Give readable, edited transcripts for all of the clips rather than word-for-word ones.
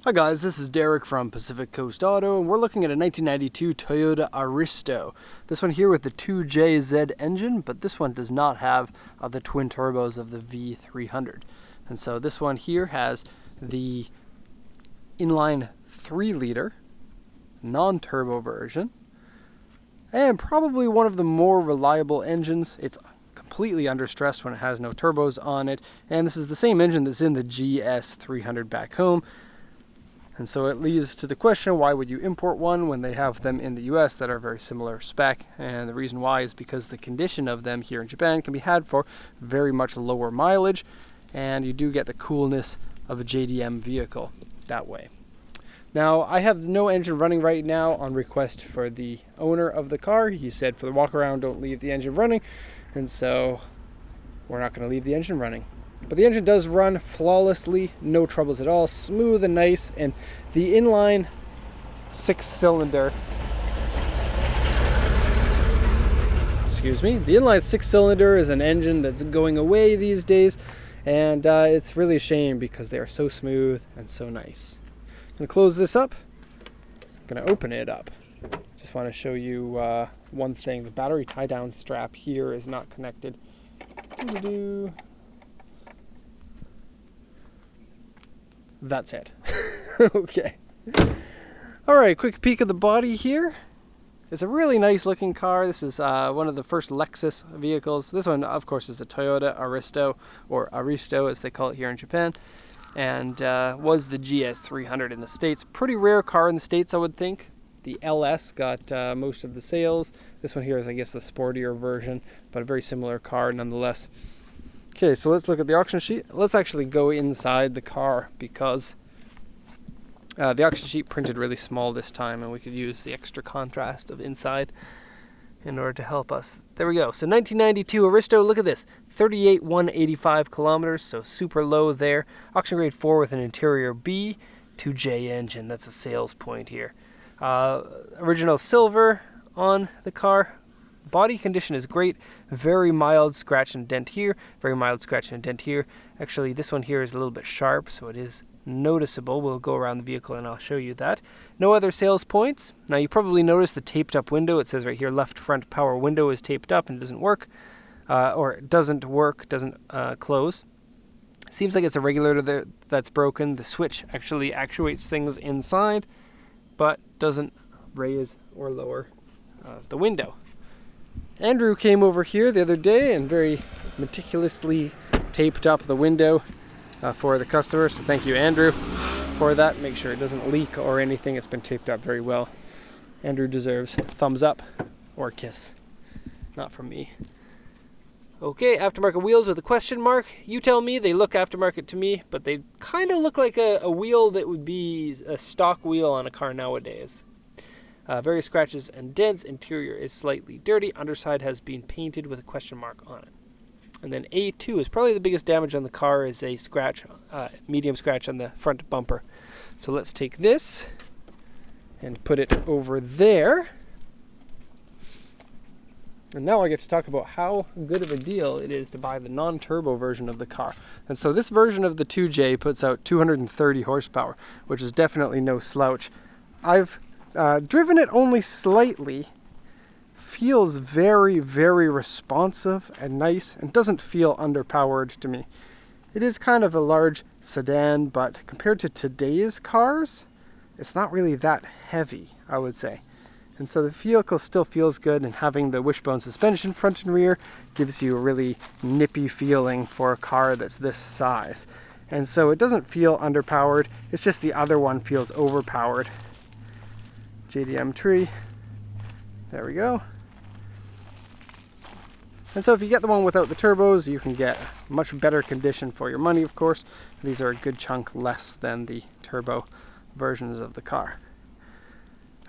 Hi guys, this is Derek from Pacific Coast Auto, and we're looking at a 1992 Toyota Aristo. This one here with the 2JZ engine, but this one does not have the twin turbos of the V300. And so this one here has the inline 3-liter non-turbo version, and probably one of the more reliable engines. It's completely under stress when it has no turbos on it, and this is the same engine that's in the GS300 back home. And so it leads to the question, why would you import one when they have them in the US that are very similar spec? And the reason why is because the condition of them here in Japan can be had for very much lower mileage, and you do get the coolness of a JDM vehicle that way. Now, I have no engine running right now on request for the owner of the car. He said for the walk around, don't leave the engine running, and so we're not going to leave the engine running. But the engine does run flawlessly, no troubles at all, smooth and nice, and the inline 6-cylinder, the inline 6-cylinder is an engine that's going away these days, and it's really a shame because they are so smooth and so nice. I'm going to close this up, I'm going to open it up. Just want to show you one thing. The battery tie-down strap here is not connected. That's it. Okay. Alright, quick peek of the body here. It's a really nice looking car. This is one of the first Lexus vehicles. This one, of course, is a Toyota Aristo, or Aristo as they call it here in Japan, and was the GS300 in the States. Pretty rare car in the States, I would think. The LS got most of the sales. This one here is, I guess, the sportier version, but a very similar car nonetheless. Okay, so let's look at the auction sheet. Let's actually go inside the car because the auction sheet printed really small this time, and we could use the extra contrast of inside in order to help us. There we go. So 1992 Aristo, look at this. 38,185 kilometers, so super low there. Auction grade 4 with an interior B, 2J engine. That's a sales point here. Original silver on the car. Body condition is great. Very mild scratch and dent here. Very mild scratch and dent here. Actually, this one here is a little bit sharp, so it is noticeable. We'll go around the vehicle and I'll show you that. No other sales points. Now, you probably noticed the taped up window. It says right here, left front power window is taped up and doesn't work. Doesn't close. Seems like it's a regulator that's broken. The switch actually actuates things inside, but doesn't raise or lower the window. Andrew came over here the other day and very meticulously taped up the window for the customer. So thank you, Andrew, for that. Make sure it doesn't leak or anything. It's been taped up very well. Andrew deserves a thumbs up or a kiss. Not from me. Okay, aftermarket wheels with a question mark. You tell me. They look aftermarket to me, but they kind of look like a wheel that would be a stock wheel on a car nowadays. Various scratches and dents. Interior is slightly dirty. Underside has been painted with a question mark on it. And then A2 is probably the biggest damage on the car, is a scratch, medium scratch on the front bumper. So let's take this and put it over there. And now I get to talk about how good of a deal it is to buy the non-turbo version of the car. And so this version of the 2J puts out 230 horsepower, which is definitely no slouch. I've driven it only slightly. Feels very, very responsive and nice, and doesn't feel underpowered to me. It is kind of a large sedan, but compared to today's cars, it's not really that heavy, I would say. And so the vehicle still feels good, and having the wishbone suspension front and rear gives you a really nippy feeling for a car that's this size. And so it doesn't feel underpowered, it's just the other one feels overpowered. JDM tree, there we go. And so if you get the one without the turbos, you can get much better condition for your money, of course. These are a good chunk less than the turbo versions of the car.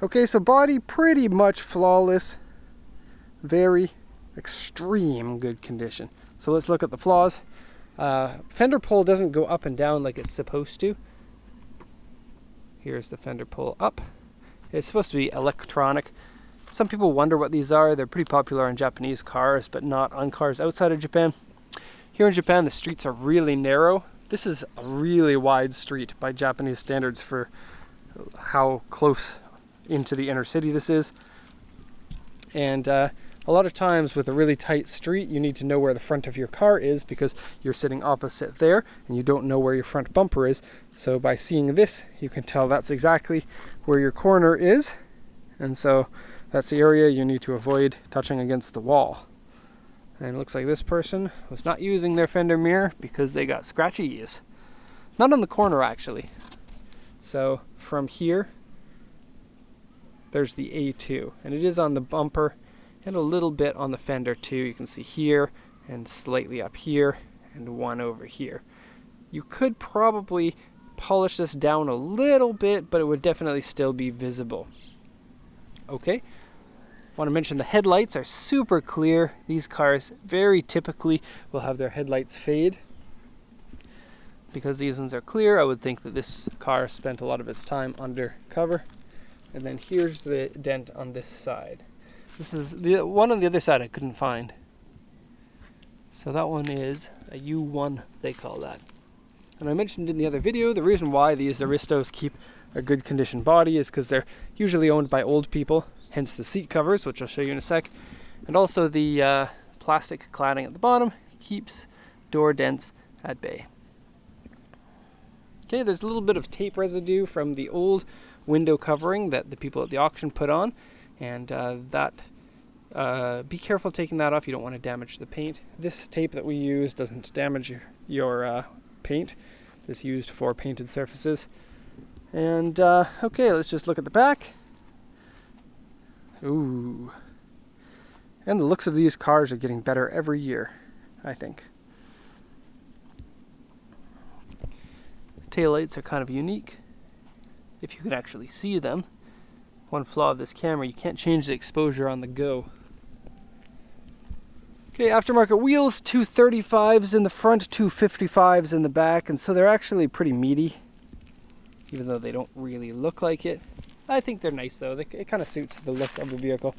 Okay, so body pretty much flawless. Very extreme good condition. So let's look at the flaws. Fender pull doesn't go up and down like it's supposed to. Here's the fender pull up. It's supposed to be electronic. Some people wonder what these are. They're pretty popular on Japanese cars, but not on cars outside of Japan. Here in Japan, the streets are really narrow, This is a really wide street by Japanese standards for how close into the inner city this is. And a lot of times with a really tight street, you need to know where the front of your car is because you're sitting opposite there and you don't know where your front bumper is. So by seeing this, you can tell that's exactly where your corner is. And so that's the area you need to avoid touching against the wall. And it looks like this person was not using their fender mirror because they got scratchies. Not on the corner, actually. So from here, there's the A2, and it is on the bumper and a little bit on the fender too. You can see here and slightly up here and one over here. You could probably polish this down a little bit, but it would definitely still be visible. Okay. Want to mention the headlights are super clear. These cars very typically will have their headlights fade. Because these ones are clear, I would think that this car spent a lot of its time undercover. And then here's the dent on this side. This is the one on the other side I couldn't find. So that one is a U1, they call that. And I mentioned in the other video, the reason why these Aristos keep a good condition body is because they're usually owned by old people. Hence the seat covers, which I'll show you in a sec. And also the plastic cladding at the bottom keeps door dents at bay. Okay, there's a little bit of tape residue from the old window covering that the people at the auction put on. And be careful taking that off. You don't want to damage the paint. This tape that we use doesn't damage your paint. It's used for painted surfaces. And okay, let's just look at the back. Ooh. And the looks of these cars are getting better every year, I think. Taillights are kind of unique, if you can actually see them. One flaw of this camera, you can't change the exposure on the go. Okay, aftermarket wheels, 235s in the front, 255s in the back, and so they're actually pretty meaty, even though they don't really look like it. I think they're nice though. It kind of suits the look of the vehicle.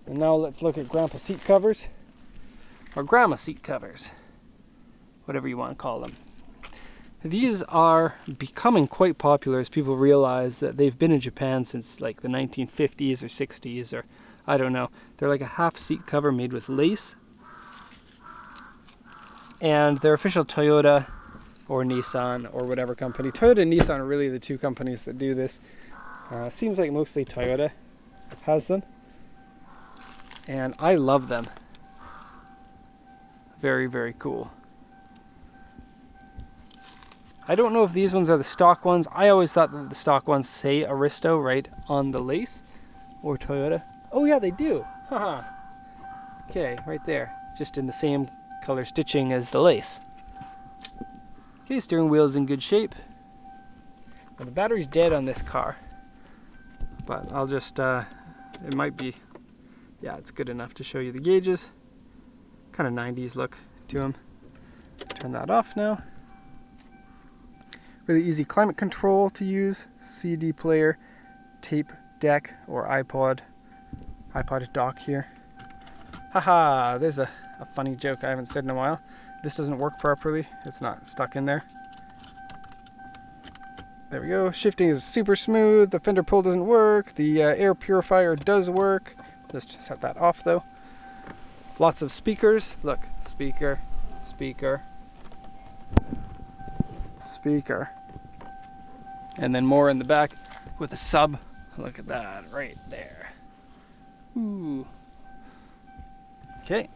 And now let's look at grandpa seat covers, or grandma seat covers, whatever you want to call them. These are becoming quite popular as people realize that they've been in Japan since like the 1950s or 60s, or I don't know. They're like a half seat cover made with lace. And they're official Toyota or Nissan or whatever company. Toyota and Nissan are really the two companies that do this. Seems like mostly Toyota has them. And I love them. Very, very cool. I don't know if these ones are the stock ones. I always thought that the stock ones say Aristo right on the lace, or Toyota. Oh yeah, they do. Haha. Okay, right there. Just in the same color stitching as the lace. Okay, steering wheel is in good shape. Well, the battery's dead on this car. But I'll just, it might be, yeah, it's good enough to show you the gauges. Kind of 90s look to them. Turn that off now. Really easy climate control to use. CD player, tape deck, or iPod dock here. Haha, there's a funny joke I haven't said in a while. This doesn't work properly. It's not stuck in there. There we go. Shifting is super smooth. The fender pull doesn't work. The air purifier does work. Just set that off though. Lots of speakers. Look, speaker, speaker, speaker. And then more in the back with a sub. Look at that right there. Ooh. Okay.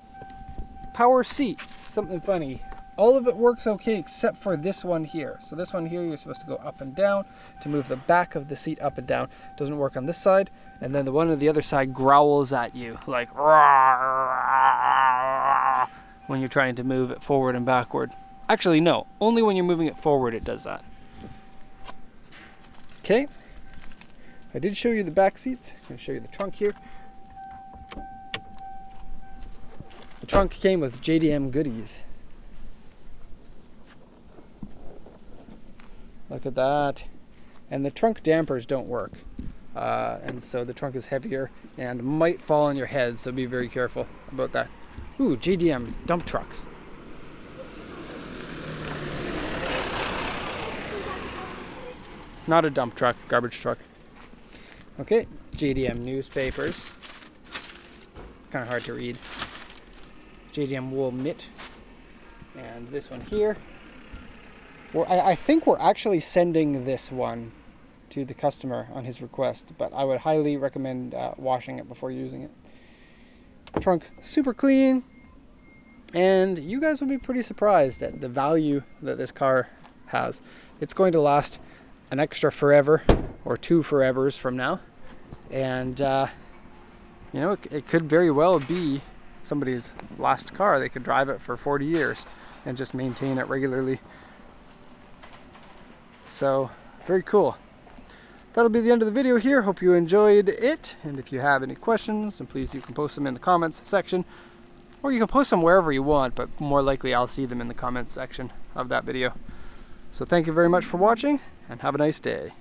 Power seats. Something funny. All of it works okay except for this one here. So this one here, you're supposed to go up and down to move the back of the seat up and down. It doesn't work on this side. And then the one on the other side growls at you like when you're trying to move it forward and backward. Actually, no. Only when you're moving it forward it does that. Okay. I did show you the back seats. I'm going to show you the trunk here. The trunk came with JDM goodies. Look at that. And the trunk dampers don't work. And so the trunk is heavier and might fall on your head, so be very careful about that. Ooh, JDM dump truck. not a dump truck, garbage truck. Okay, JDM newspapers. Kind of hard to read. JDM wool mitt. And this one here. I think we're actually sending this one to the customer on his request, but I would highly recommend washing it before using it. Trunk super clean, and you guys will be pretty surprised at the value that this car has. It's going to last an extra forever or 2 forevers from now, and you know, it could very well be somebody's last car. They could drive it for 40 years and just maintain it regularly. So very cool. That'll be the end of the video here. Hope you enjoyed it, and if you have any questions, then please you can post them in the comments section, or you can post them wherever you want, but more likely I'll see them in the comments section of that video. So thank you very much for watching, and have a nice day.